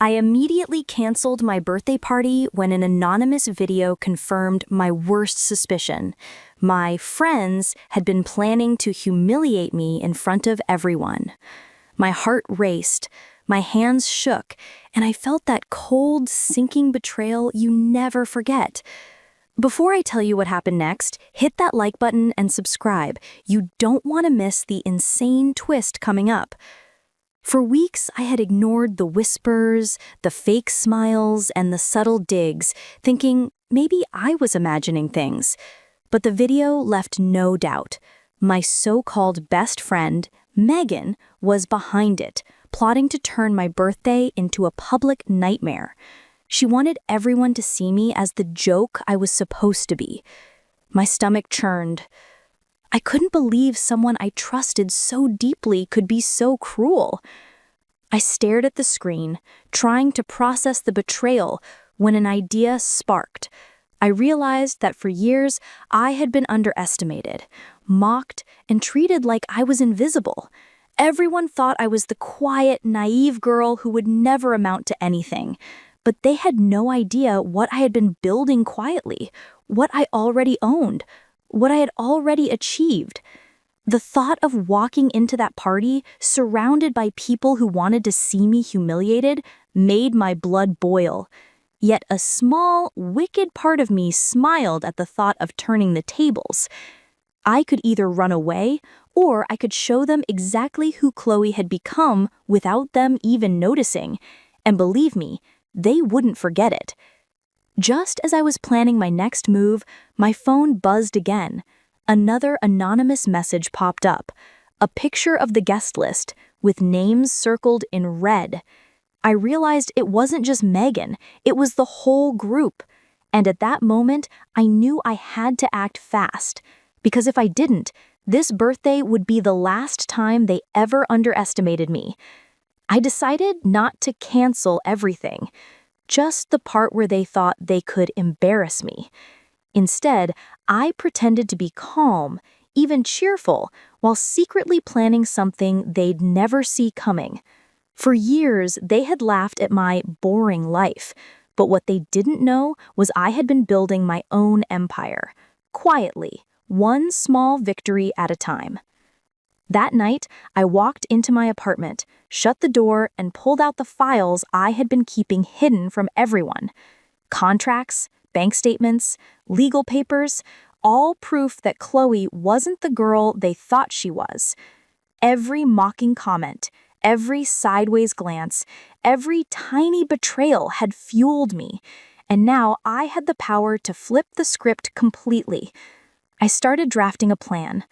I immediately canceled my birthday party when an anonymous video confirmed my worst suspicion. My friends had been planning to humiliate me in front of everyone. My heart raced, my hands shook, and I felt that cold, sinking betrayal you never forget. Before I tell you what happened next, hit that like button and subscribe. You don't want to miss the insane twist coming up. For weeks, I had ignored the whispers, the fake smiles, and the subtle digs, thinking maybe I was imagining things. But the video left no doubt. My so-called best friend, Megan, was behind it, plotting to turn my birthday into a public nightmare. She wanted everyone to see me as the joke I was supposed to be. My stomach churned. I couldn't believe someone I trusted so deeply could be so cruel. I stared at the screen, trying to process the betrayal, when an idea sparked. I realized that for years I had been underestimated, mocked, and treated like I was invisible. Everyone thought I was the quiet, naive girl who would never amount to anything. But they had no idea what I had been building quietly, what I already owned, what I had already achieved. The thought of walking into that party, surrounded by people who wanted to see me humiliated, made my blood boil. Yet a small, wicked part of me smiled at the thought of turning the tables. I could either run away, or I could show them exactly who Chloe had become without them even noticing. And believe me, they wouldn't forget it. Just as I was planning my next move, my phone buzzed again. Another anonymous message popped up, a picture of the guest list with names circled in red. I realized it wasn't just Megan, it was the whole group. And at that moment, I knew I had to act fast, because if I didn't, this birthday would be the last time they ever underestimated me. I decided not to cancel everything, just the part where they thought they could embarrass me. Instead, I pretended to be calm, even cheerful, while secretly planning something they'd never see coming. For years, they had laughed at my boring life, but what they didn't know was I had been building my own empire, quietly, one small victory at a time. That night, I walked into my apartment, shut the door, and pulled out the files I had been keeping hidden from everyone. Contracts, bank statements, legal papers, all proof that Chloe wasn't the girl they thought she was. Every mocking comment, every sideways glance, every tiny betrayal had fueled me, and now I had the power to flip the script completely. I started drafting a plan.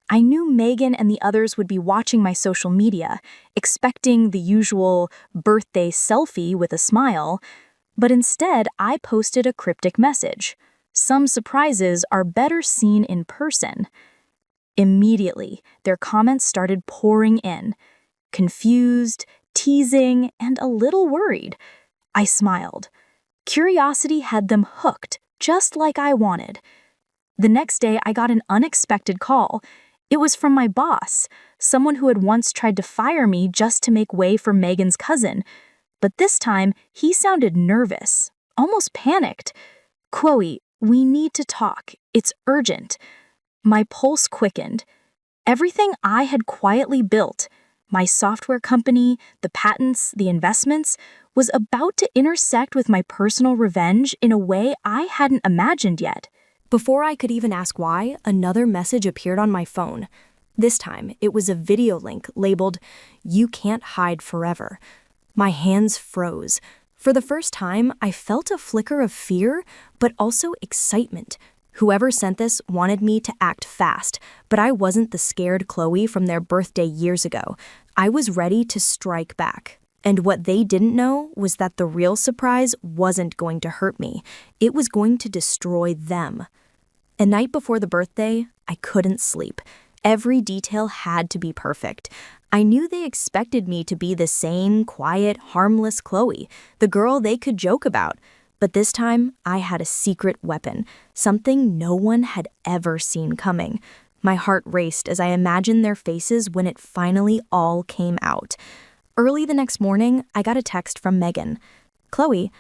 I knew Megan and the others would be watching my social media, expecting the usual birthday selfie with a smile, but instead I posted a cryptic message. Some surprises are better seen in person. Immediately, their comments started pouring in. Confused, teasing, and a little worried. I smiled. Curiosity had them hooked, just like I wanted. The next day, I got an unexpected call. It was from my boss, someone who had once tried to fire me just to make way for Megan's cousin. But this time, he sounded nervous, almost panicked. "Chloe, we need to talk. It's urgent." My pulse quickened. Everything I had quietly built, my software company, the patents, the investments, was about to intersect with my personal revenge in a way I hadn't imagined yet. Before I could even ask why, another message appeared on my phone. This time, it was a video link labeled, "You Can't Hide Forever." My hands froze. For the first time, I felt a flicker of fear, but also excitement. Whoever sent this wanted me to act fast, but I wasn't the scared Chloe from their birthday years ago. I was ready to strike back. And what they didn't know was that the real surprise wasn't going to hurt me. It was going to destroy them. A night before the birthday, I couldn't sleep. Every detail had to be perfect. I knew they expected me to be the same, quiet, harmless Chloe, the girl they could joke about. But this time, I had a secret weapon, something no one had ever seen coming. My heart raced as I imagined their faces when it finally all came out. Early the next morning, I got a text from Megan. "Chloe,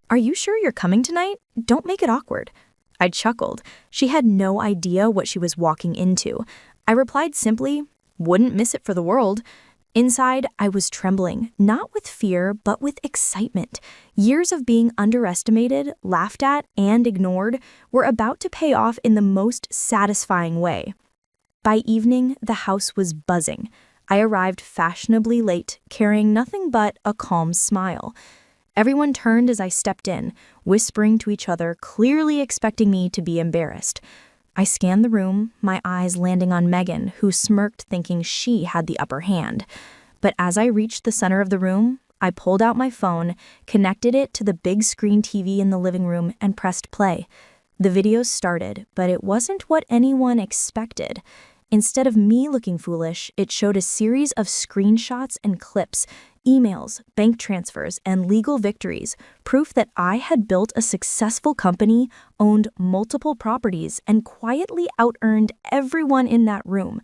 are you sure you're coming tonight? Don't make it awkward." I chuckled. She had no idea what she was walking into. I replied simply, "Wouldn't miss it for the world." Inside, I was trembling, not with fear, but with excitement. Years of being underestimated, laughed at, and ignored were about to pay off in the most satisfying way. By evening, the house was buzzing. I arrived fashionably late, carrying nothing but a calm smile. Everyone turned as I stepped in, whispering to each other, clearly expecting me to be embarrassed. I scanned the room, my eyes landing on Megan, who smirked thinking she had the upper hand. But as I reached the center of the room, I pulled out my phone, connected it to the big screen TV in the living room, and pressed play. The video started, but it wasn't what anyone expected. Instead of me looking foolish, it showed a series of screenshots and clips, emails, bank transfers, and legal victories, proof that I had built a successful company, owned multiple properties, and quietly out-earned everyone in that room.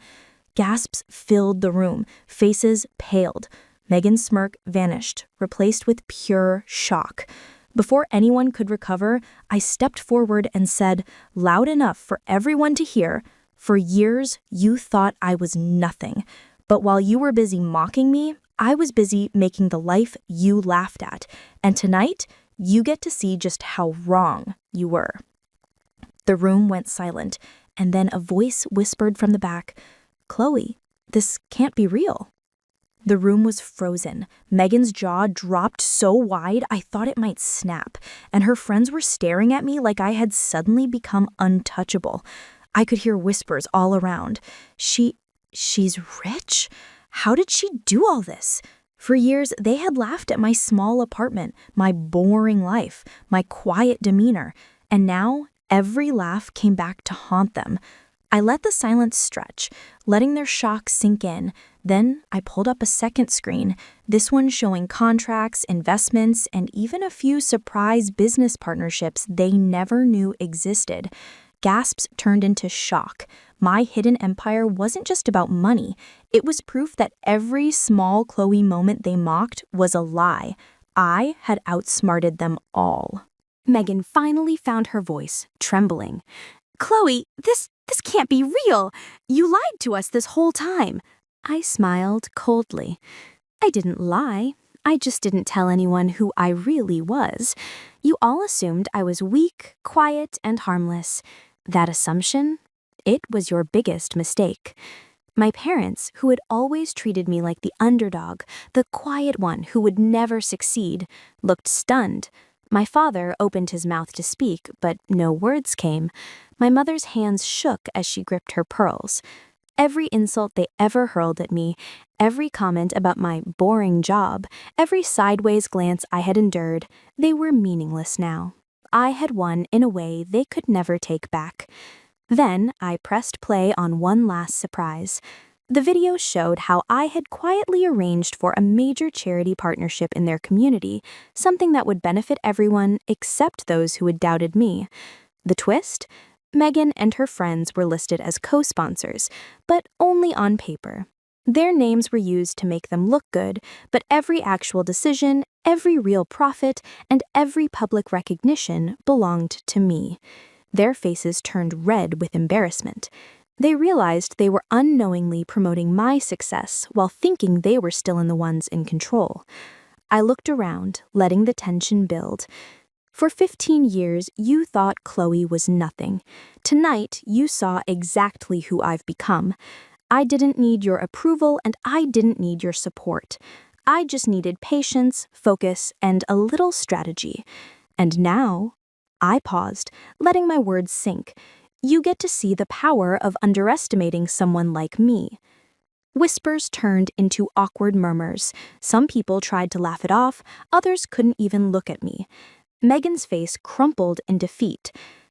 Gasps filled the room, faces paled. Megan's smirk vanished, replaced with pure shock. Before anyone could recover, I stepped forward and said, loud enough for everyone to hear, "For years, you thought I was nothing. But while you were busy mocking me, I was busy making the life you laughed at. And tonight, you get to see just how wrong you were." The room went silent, and then a voice whispered from the back, "Chloe, this can't be real." The room was frozen. Megan's jaw dropped so wide I thought it might snap, and her friends were staring at me like I had suddenly become untouchable. I could hear whispers all around. She's rich? How did she do all this? For years, they had laughed at my small apartment, my boring life, my quiet demeanor, and now every laugh came back to haunt them. I let the silence stretch, letting their shock sink in. Then I pulled up a second screen, this one showing contracts, investments, and even a few surprise business partnerships they never knew existed. Gasps turned into shock. My hidden empire wasn't just about money. It was proof that every small Chloe moment they mocked was a lie. I had outsmarted them all. Megan finally found her voice, trembling. "Chloe, this can't be real. You lied to us this whole time." I smiled coldly. "I didn't lie. I just didn't tell anyone who I really was. You all assumed I was weak, quiet, and harmless. That assumption? It was your biggest mistake." My parents, who had always treated me like the underdog, the quiet one who would never succeed, looked stunned. My father opened his mouth to speak, but no words came. My mother's hands shook as she gripped her pearls. Every insult they ever hurled at me, every comment about my boring job, every sideways glance I had endured, they were meaningless now. I had won in a way they could never take back. Then I pressed play on one last surprise. The video showed how I had quietly arranged for a major charity partnership in their community, something that would benefit everyone except those who had doubted me. The twist? Megan and her friends were listed as co-sponsors, but only on paper. Their names were used to make them look good, but every actual decision, every real profit, and every public recognition belonged to me. Their faces turned red with embarrassment. They realized they were unknowingly promoting my success while thinking they were still the ones in control. I looked around, letting the tension build. For 15 years, you thought Chloe was nothing. Tonight, you saw exactly who I've become. I didn't need your approval, and I didn't need your support. I just needed patience, focus, and a little strategy. And now, I paused, letting my words sink. You get to see the power of underestimating someone like me. Whispers turned into awkward murmurs. Some people tried to laugh it off, others couldn't even look at me. Megan's face crumpled in defeat,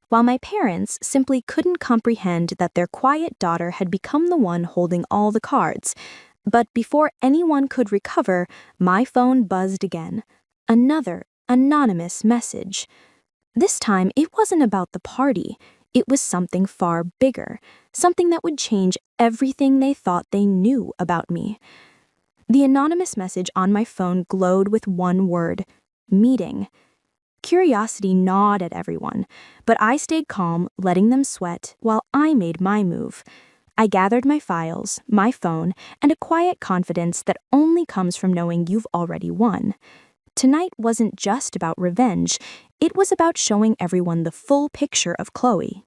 while my parents simply couldn't comprehend that their quiet daughter had become the one holding all the cards. But before anyone could recover, my phone buzzed again. Another anonymous message. This time, it wasn't about the party. It was something far bigger, something that would change everything they thought they knew about me. The anonymous message on my phone glowed with one word: meeting. Curiosity gnawed at everyone, but I stayed calm, letting them sweat while I made my move. I gathered my files, my phone, and a quiet confidence that only comes from knowing you've already won. Tonight wasn't just about revenge, it was about showing everyone the full picture of Chloe.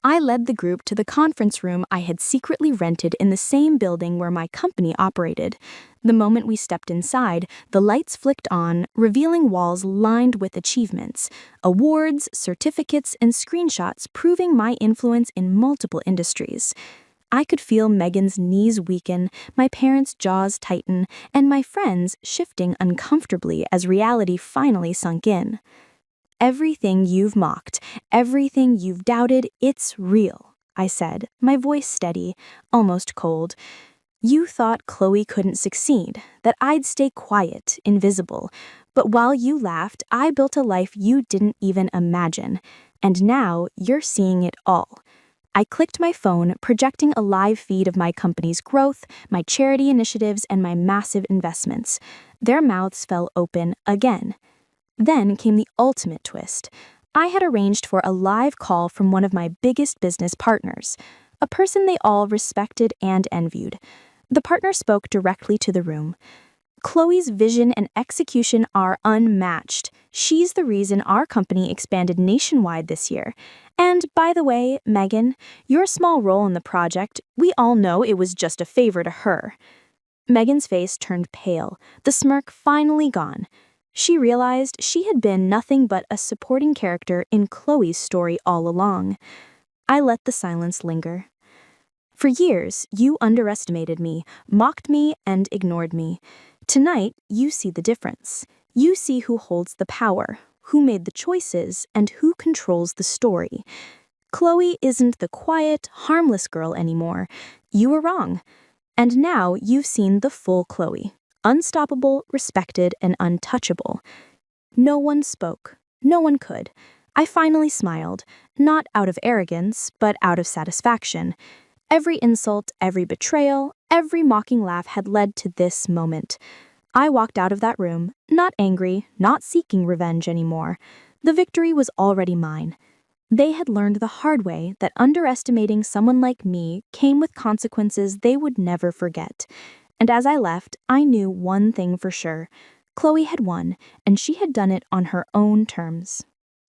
I led the group to the conference room I had secretly rented in the same building where my company operated. The moment we stepped inside, the lights flicked on, revealing walls lined with achievements, awards, certificates, and screenshots proving my influence in multiple industries. I could feel Megan's knees weaken, my parents' jaws tighten, and my friends shifting uncomfortably as reality finally sunk in. Everything you've mocked, everything you've doubted, it's real, I said, my voice steady, almost cold. You thought Chloe couldn't succeed, that I'd stay quiet, invisible. But while you laughed, I built a life you didn't even imagine. And now you're seeing it all. I clicked my phone, projecting a live feed of my company's growth, my charity initiatives, and my massive investments. Their mouths fell open again. Then came the ultimate twist. I had arranged for a live call from one of my biggest business partners, a person they all respected and envied. The partner spoke directly to the room. Chloe's vision and execution are unmatched. She's the reason our company expanded nationwide this year. And by the way, Megan, your small role in the project, we all know it was just a favor to her. Megan's face turned pale, the smirk finally gone. She realized she had been nothing but a supporting character in Chloe's story all along. I let the silence linger. For years, you underestimated me, mocked me, and ignored me. Tonight, you see the difference. You see who holds the power, who made the choices, and who controls the story. Chloe isn't the quiet, harmless girl anymore. You were wrong. And now you've seen the full Chloe. Unstoppable, respected, and untouchable. No one spoke. No one could. I finally smiled, not out of arrogance, but out of satisfaction. Every insult, every betrayal, every mocking laugh had led to this moment. I walked out of that room, not angry, not seeking revenge anymore. The victory was already mine. They had learned the hard way that underestimating someone like me came with consequences they would never forget. And as I left, I knew one thing for sure. Chloe had won, and she had done it on her own terms.